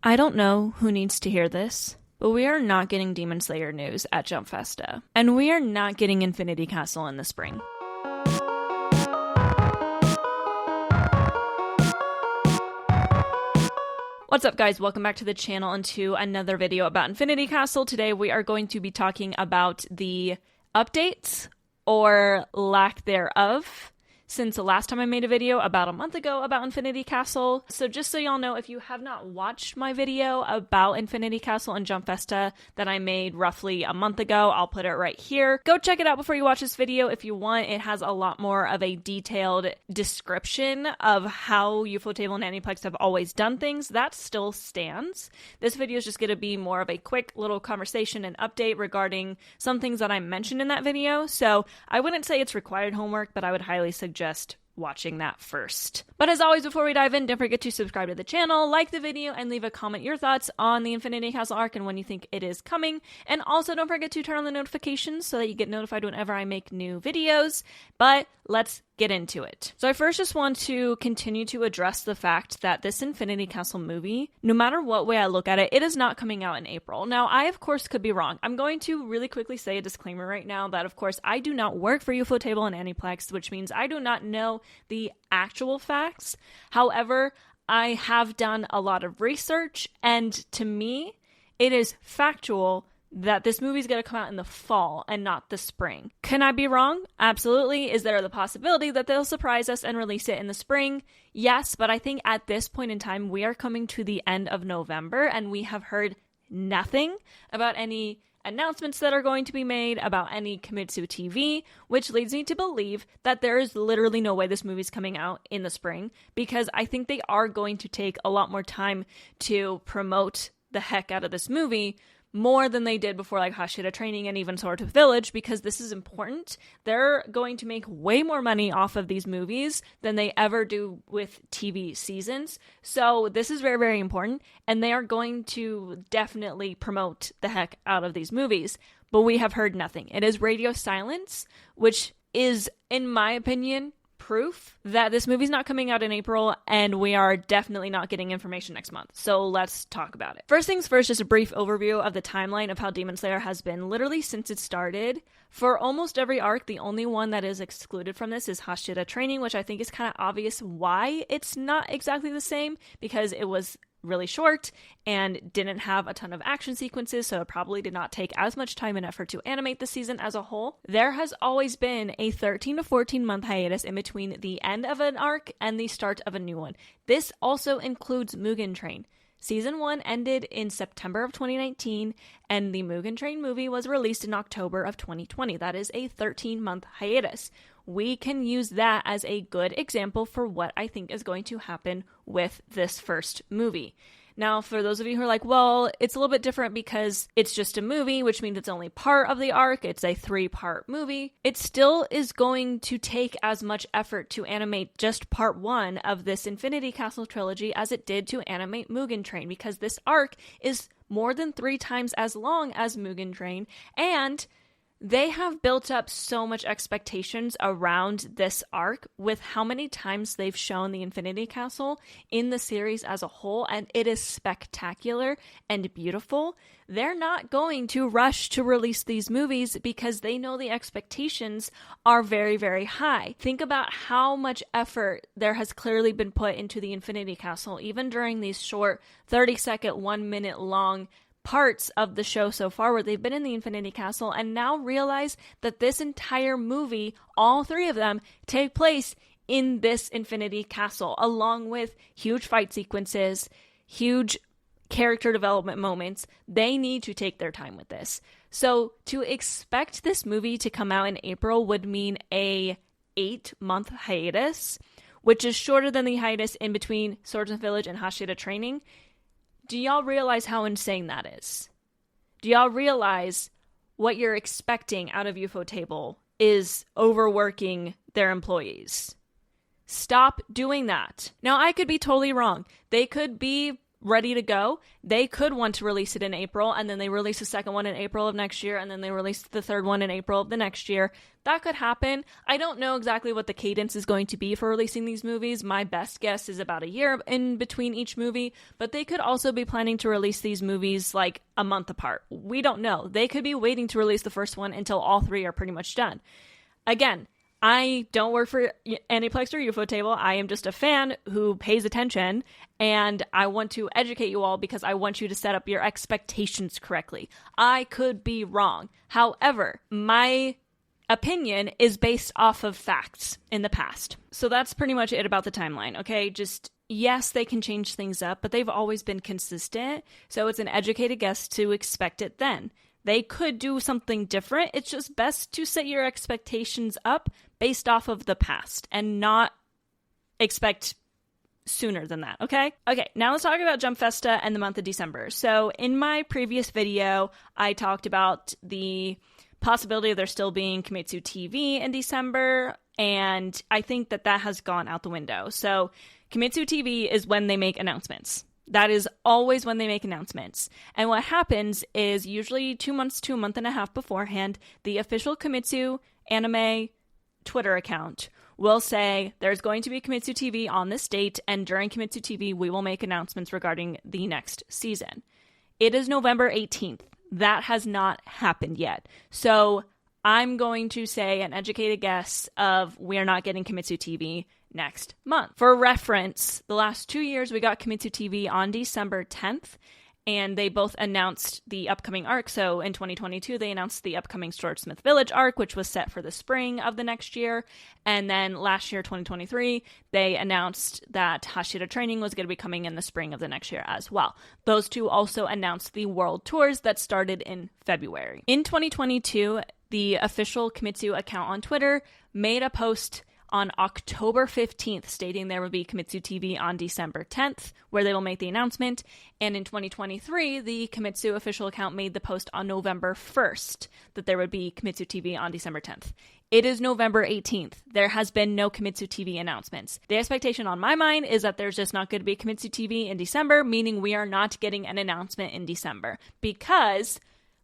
I don't know who needs to hear this, but we are not getting Demon Slayer news at Jump Festa, and we are not getting Infinity Castle in the spring. What's up, guys? Welcome back to the channel and to another video about Infinity Castle. Today we are going to be talking about the updates, or lack thereof, since the last time I made a video about a month ago about Infinity Castle. So just so y'all know, if you have not watched my video about Infinity Castle and Jump Festa that I made roughly a month ago, I'll put it right here. Go check it out before you watch this video if you want. It has a lot more of a detailed description of how Ufotable and Aniplex have always done things. That still stands. This video is just going to be more of a quick little conversation and update regarding some things that I mentioned in that video. So I wouldn't say it's required homework, but I would highly suggest watching that first. But as always, before we dive in, don't forget to subscribe to the channel, like the video, and leave a comment your thoughts on the Infinity Castle arc and when you think it is coming. And also don't forget to turn on the notifications so that you get notified whenever I make new videos. But let's get into it. So I first just want to continue to address the fact that this Infinity Castle movie, no matter what way I look at it, it is not coming out in April. Now, I of course could be wrong. I'm going to really quickly say a disclaimer right now that of course I do not work for Ufotable and Aniplex, which means I do not know the actual facts. However, I have done a lot of research, and to me, it is factual that this movie is going to come out in the fall and not the spring. Can I be wrong? Absolutely. Is there the possibility that they'll surprise us and release it in the spring? Yes, but I think at this point in time, we are coming to the end of November and we have heard nothing about any announcements that are going to be made, about any Kimitsu TV, which leads me to believe that there is literally no way this movie's coming out in the spring, because I think they are going to take a lot more time to promote the heck out of this movie, more than they did before, like Hashira Training and even Sword of Village, because this is important. They're going to make way more money off of these movies than they ever do with TV seasons. So this is very, very important, and they are going to definitely promote the heck out of these movies. But we have heard nothing. It is radio silence, which is, in my opinion, proof that this movie's not coming out in April, and we are definitely not getting information next month. So let's talk about it. First things first, just a brief overview of the timeline of how Demon Slayer has been literally since it started. For almost every arc, the only one that is excluded from this is Hashira Training, which I think is kind of obvious why it's not exactly the same, because it was really short and didn't have a ton of action sequences, so it probably did not take as much time and effort to animate the season as a whole. There has always been a 13 to 14 month hiatus in between the end of an arc and the start of a new one. This also includes Mugen Train. Season 1 ended in September of 2019, and the Mugen Train movie was released in October of 2020. That is a 13-month hiatus. We can use that as a good example for what I think is going to happen with this first movie. Now, for those of you who are like, well, it's a little bit different because it's just a movie, which means it's only part of the arc. It's a 3-part movie. It still is going to take as much effort to animate just part 1 of this Infinity Castle trilogy as it did to animate Mugen Train, because this arc is more than 3 times as long as Mugen Train, and they have built up so much expectations around this arc with how many times they've shown the Infinity Castle in the series as a whole, and it is spectacular and beautiful. They're not going to rush to release these movies because they know the expectations are very, very high. Think about how much effort there has clearly been put into the Infinity Castle, even during these short 30-second, 1-minute long parts of the show so far where they've been in the Infinity Castle, and now realize that this entire movie, all 3 of them, take place in this Infinity Castle, along with huge fight sequences, huge character development moments. They need to take their time with this. So to expect this movie to come out in April would mean a 8-month hiatus, which is shorter than the hiatus in between Swords and Village and Hashira Training. Do y'all realize how insane that is? Do y'all realize what you're expecting out of Ufotable is overworking their employees? Stop doing that. Now, I could be totally wrong. They could be ready to go, they could want to release it in April, and then they release the second one in April of next year, and then they release the third one in April of the next year. That could happen. I don't know exactly what the cadence is going to be for releasing these movies. My best guess is about a year in between each movie, but they could also be planning to release these movies like a month apart. We don't know. They could be waiting to release the first one until all three are pretty much done. Again, I don't work for Aniplex or UFO Table. I am just a fan who pays attention, and I want to educate you all because I want you to set up your expectations correctly. I could be wrong. However, my opinion is based off of facts in the past. So that's pretty much it about the timeline, okay? Just, yes, they can change things up, but they've always been consistent, so it's an educated guess to expect it then. They could do something different. It's just best to set your expectations up based off of the past and not expect sooner than that, okay? Okay, now let's talk about Jump Festa and the month of December. So in my previous video, I talked about the possibility of there still being Kimetsu TV in December, and I think that has gone out the window. So Kimetsu TV is when they make announcements. That is always when they make announcements. And what happens is usually 2 months to a month and a half beforehand, the official Kimetsu anime Twitter account will say there's going to be Kimetsu TV on this date, and during Kimetsu TV, we will make announcements regarding the next season. It is November 18th. That has not happened yet. So I'm going to say an educated guess of we are not getting Kimetsu TV next month. For reference, the last 2 years we got Kimetsu TV on December 10th, and they both announced the upcoming arc. So in 2022, they announced the upcoming Swordsmith Village arc, which was set for the spring of the next year. And then last year, 2023, they announced that Hashira training was going to be coming in the spring of the next year as well. Those two also announced the world tours that started in February. In 2022, the official Kimetsu account on Twitter made a post on October 15th, stating there will be Kimetsu TV on December 10th, where they will make the announcement. And in 2023, the Kimetsu official account made the post on November 1st that there would be Kimetsu TV on December 10th. It is November 18th. There has been no Kimetsu TV announcements. The expectation on my mind is that there's just not going to be Kimetsu TV in December, meaning we are not getting an announcement in December. Because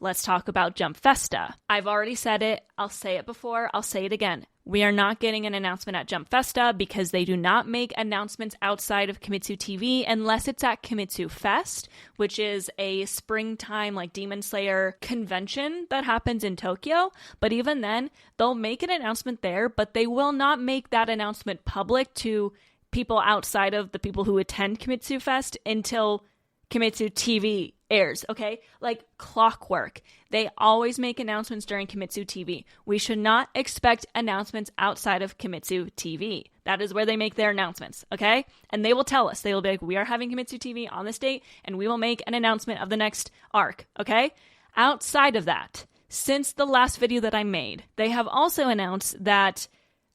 let's talk about Jump Festa. I've already said it. I'll say it before. I'll say it again. We are not getting an announcement at Jump Festa because they do not make announcements outside of Kimetsu TV unless it's at Kimetsu Fest, which is a springtime like Demon Slayer convention that happens in Tokyo. But even then, they'll make an announcement there, but they will not make that announcement public to people outside of the people who attend Kimetsu Fest until Kimetsu TV airs, okay? Like clockwork. They always make announcements during Kimetsu TV. We should not expect announcements outside of Kimetsu TV. That is where they make their announcements, okay? And they will tell us. They will be like, we are having Kimetsu TV on this date, and we will make an announcement of the next arc, okay? Outside of that, since the last video that I made, they have also announced that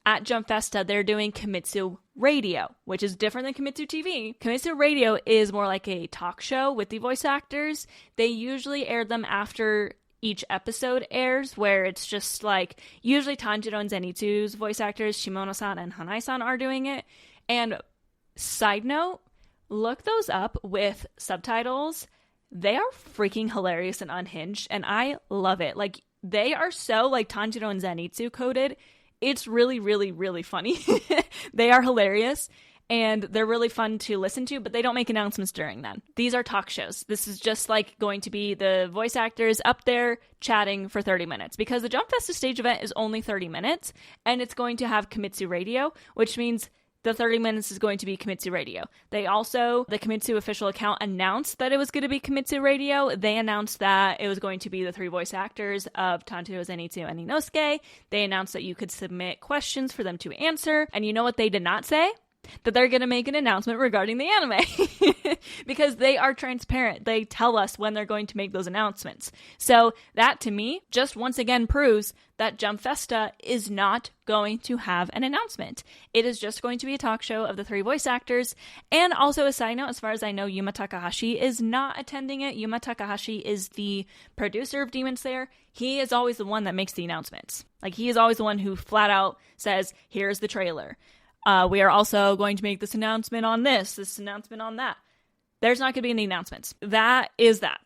at Jump Festa, they're doing Kimetsu Radio, which is different than Kimetsu TV. Kimetsu Radio is more like a talk show with the voice actors. They usually air them after each episode airs, where it's just like, usually Tanjiro and Zenitsu's voice actors, Shimono-san and Hanai-san, are doing it. And side note, look those up with subtitles. They are freaking hilarious and unhinged, and I love it. Like, they are so like Tanjiro and Zenitsu coded. It's really, really, really funny. They are hilarious, and they're really fun to listen to, but they don't make announcements during them. These are talk shows. This is just like going to be the voice actors up there chatting for 30 minutes, because the Jump Festa stage event is only 30 minutes, and it's going to have Kimetsu Radio, which means the 30 minutes is going to be Kimetsu Radio. They also, the Kimetsu official account announced that it was going to be Kimetsu Radio. They announced that it was going to be the three voice actors of Tanjiro, Zenitsu, and Inosuke. They announced that you could submit questions for them to answer. And you know what they did not say? That they're going to make an announcement regarding the anime. Because they are transparent. They tell us when they're going to make those announcements. So that, to me, just once again proves that Jump Festa is not going to have an announcement. It is just going to be a talk show of the three voice actors. And also a side note, as far as I know, Yuma Takahashi is not attending it. Yuma Takahashi is the producer of Demon Slayer. He is always the one that makes the announcements. Like, he is always the one who flat out says, here's the trailer. We are also going to make this announcement on this announcement on that. there's not going to be any announcements. That is that.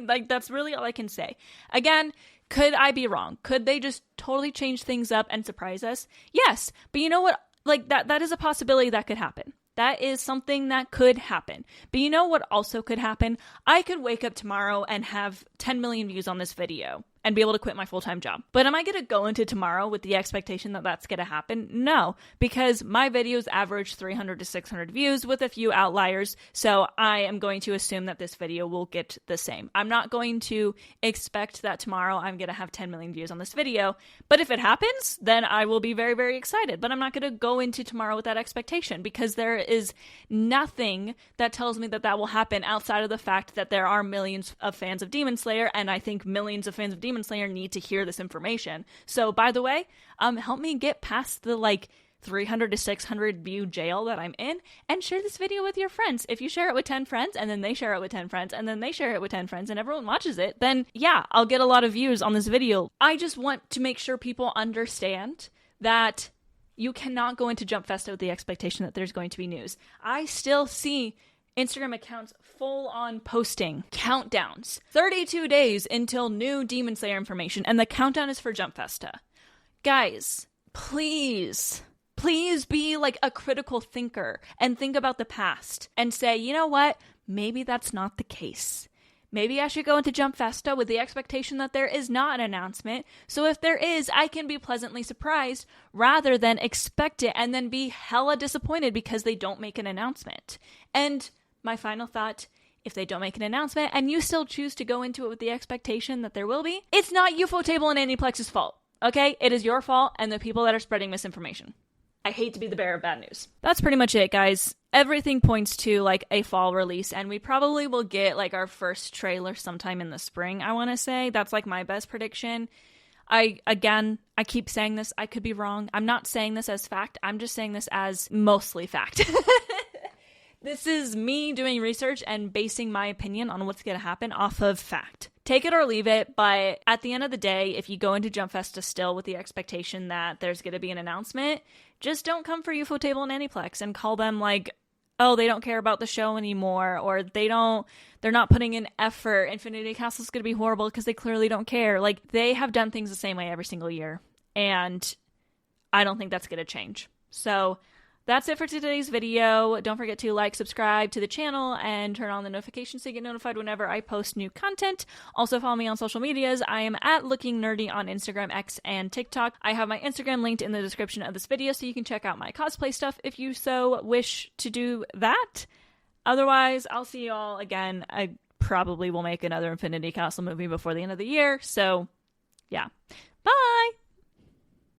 Like, that's really all I can say. Again, could I be wrong? Could they just totally change things up and surprise us? Yes. But you know what? Like, that is a possibility that could happen. That is something that could happen. But you know what also could happen? I could wake up tomorrow and have 10 million views on this video and be able to quit my full-time job. But am I going to go into tomorrow with the expectation that that's going to happen? No, because my videos average 300 to 600 views with a few outliers. So I am going to assume that this video will get the same. I'm not going to expect that tomorrow I'm going to have 10 million views on this video. But if it happens, then I will be very, very excited. But I'm not going to go into tomorrow with that expectation because there is nothing that tells me that that will happen outside of the fact that there are millions of fans of Demon Slayer, and I think millions of fans of Demon Slayer need to hear this information. So, by the way, help me get past the 300 to 600 view jail that I'm in, and share this video with your friends. If you share it with 10 friends, and then they share it with 10 friends, and then they share it with 10 friends, and everyone watches it, then yeah, I'll get a lot of views on this video. I just want to make sure people understand that you cannot go into Jump Festa with the expectation that there's going to be news. I still see Instagram accounts full on posting countdowns. 32 days until new Demon Slayer information, and the countdown is for Jump Festa. Guys, please be a critical thinker and think about the past and say, you know what? Maybe that's not the case. Maybe I should go into Jump Festa with the expectation that there is not an announcement. So if there is, I can be pleasantly surprised rather than expect it and then be hella disappointed because they don't make an announcement. And my final thought, if they don't make an announcement and you still choose to go into it with the expectation that there will be, it's not UFO Table and Aniplex's fault, okay? It is your fault and the people that are spreading misinformation. I hate to be the bearer of bad news. That's pretty much it, guys. Everything points to a fall release, and we probably will get our first trailer sometime in the spring, I want to say. That's my best prediction. I keep saying this. I could be wrong. I'm not saying this as fact. I'm just saying this as mostly fact. This is me doing research and basing my opinion on what's going to happen off of fact. Take it or leave it, but at the end of the day, if you go into Jump Festa still with the expectation that there's going to be an announcement, just don't come for UFO Table and Aniplex and call them oh, they don't care about the show anymore, or they're not putting in effort. Infinity Castle's going to be horrible because they clearly don't care. They have done things the same way every single year, and I don't think that's going to change. So that's it for today's video. Don't forget to subscribe to the channel, and turn on the notifications so you get notified whenever I post new content. Also follow me on social medias. I am at Looking Nerdy on Instagram, X, and TikTok. I have my Instagram linked in the description of this video so you can check out my cosplay stuff if you so wish to do that. Otherwise, I'll see you all again. I probably will make another Infinity Castle movie before the end of the year, so yeah. Bye!